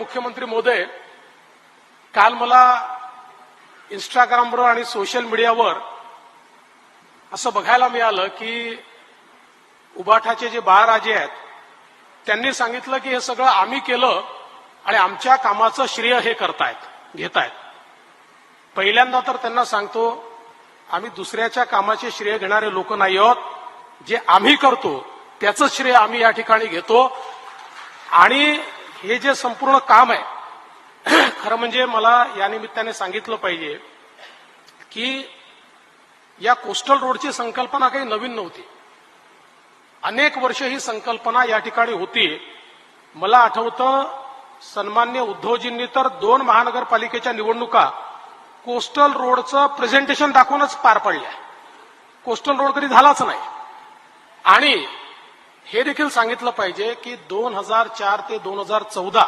मुख्यमंत्री महोदय, काल मला इंस्टाग्रामवर आणि सोशल मीडियावर असं बघायला मिळालं की उबाठाचे जे बाळराजे आहेत त्यांनी सांगितलं की हे सगळं आम्ही केलं आणि आमच्या कामाचं श्रेय हे घेतायत. पहिल्यांदा तर त्यांना सांगतो, आम्ही दुसऱ्याच्या कामाचे श्रेय घेणारे लोक नाही आहोत. जे आम्ही करतो त्याचं श्रेय आम्ही या ठिकाणी घेतो. आणि हे जे संपूर्ण काम आहे, खरं म्हणजे मला या निमित्ताने सांगितलं पाहिजे की या कोस्टल रोडची संकल्पना काही नवीन नव्हती. अनेक वर्ष ही संकल्पना या ठिकाणी होती. मला आठवतं, सन्मान्य उद्धवजींनी तर 2 महानगरपालिकेच्या निवडणुका कोस्टल रोडचं प्रेझेंटेशन दाखवूनच पार पडल्या. कोस्टल रोड कधी झालाच नाही. आणि हे देखील सांगितलं पाहिजे की 2004 ते 2014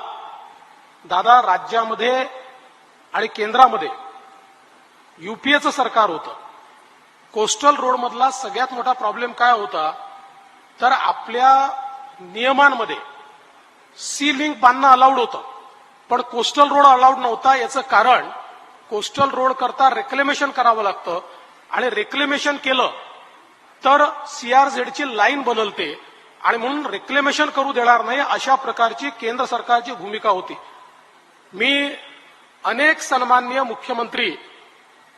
दादा राज्यामध्ये आणि केंद्रामध्ये युपीएचं सरकार होतं. कोस्टल रोडमधला सगळ्यात मोठा प्रॉब्लेम काय होता, तर आपल्या नियमांमध्ये सी लिंक बांधणं अलाउड होतं, पण कोस्टल रोड अलाउड नव्हता. याचं कारण कोस्टल रोड करता रेक्लेमेशन करावं लागतं आणि रेक्लेमेशन केलं तर सीआरझेडची लाईन बदलते आणि म्हणून रेक्लेमेशन करू देणार नाही, अशा प्रकारची केंद्र सरकारची भूमिका होती. मी अनेक सन्माननीय मुख्यमंत्री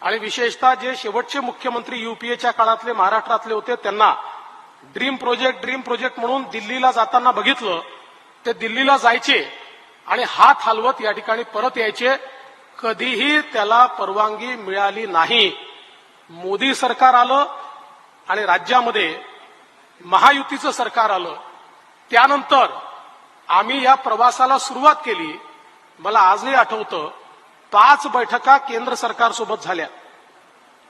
आणि विशेषतः जे शेवटचे मुख्यमंत्री युपीएच्या काळातले महाराष्ट्रातले होते त्यांना ड्रीम प्रोजेक्ट म्हणून दिल्लीला जाताना बघितलं. ते दिल्लीला जायचे आणि हात हलवत या ठिकाणी परत यायचे. कधीही त्याला परवानगी मिळाली नाही. मोदी सरकार आलं आणि राज्यामध्ये महायुतीचं सरकार आलं. त्यानंतर आम्ही या प्रवासाला सुरुवात केली. मला आजही आठवतं, 5 बैठका केंद्र सरकारसोबत झाल्या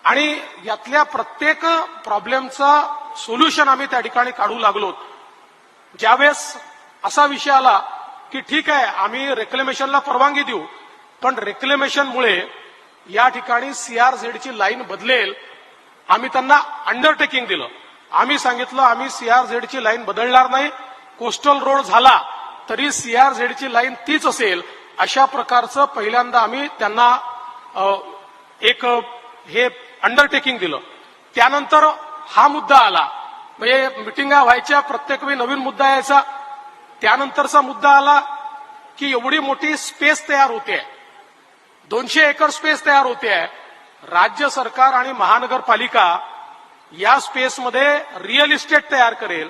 आणि यातल्या प्रत्येक प्रॉब्लेमचा सोल्युशन आम्ही त्या ठिकाणी काढू लागलो. ज्यावेळेस असा विषय आला की ठीक आहे, आम्ही रेक्लेमेशनला परवानगी देऊ, पण रेक्लेमेशनमुळे या ठिकाणी सीआरझेडची लाईन बदलेल. आम्ही त्यांना अंडरटेकिंग दिलं. आम्ही सांगितलं, आम्ही सीआरझेडची लाईन बदलणार नाही. कोस्टल रोड झाला तरी सीआरझेडची लाईन तीच असेल, अशा प्रकारचं पहिल्यांदा आम्ही त्यांना एक हे अंडरटेकिंग दिलं. त्यानंतर हा मुद्दा आला, म्हणजे मिटिंगा व्हायच्या, प्रत्येक वेळी नवीन मुद्दा यायचा. त्यानंतरचा मुद्दा आला की एवढी मोठी स्पेस तयार होते, 200 एकर स्पेस तयार होते. राज्य सरकार आणि महानगरपालिका या स्पेसमध्ये रिअल इस्टेट तयार करेल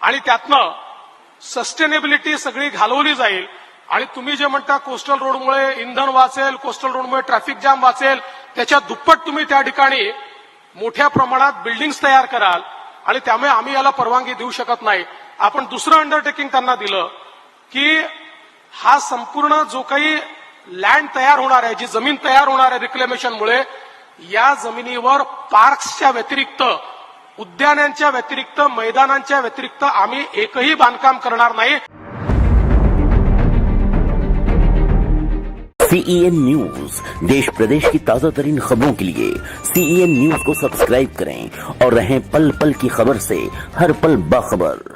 आणि त्यातनं सस्टेनेबिलिटी सगळी घालवली जाईल. आणि तुम्ही जे म्हणता कोस्टल रोडमुळे इंधन वाचेल, कोस्टल रोडमुळे ट्रॅफिक जाम वाचेल, त्याच्या दुप्पट तुम्ही त्या ठिकाणी मोठ्या प्रमाणात बिल्डिंग्स तयार कराल आणि त्यामुळे आम्ही याला परवानगी देऊ शकत नाही. आपण दुसरं अंडरटेकिंग त्यांना दिलं की हा संपूर्ण जो काही लँड तयार होणार आहे, जी जमीन तयार होणार आहे रिक्लेमेशनमुळे, या जमिनीवर पार्क्सच्या व्यतिरिक्त, उद्यानांच्या व्यतिरिक्त, मैदानांच्या व्यतिरिक्त आम्ही एकही बांधकाम करणार नाही. CEN न्यूज, देश प्रदेश की ताजा तरीन खबरों के लिए CEN न्यूज को सब्सक्राइब करें और रहें पल पल की खबर से हर पल बाखबर.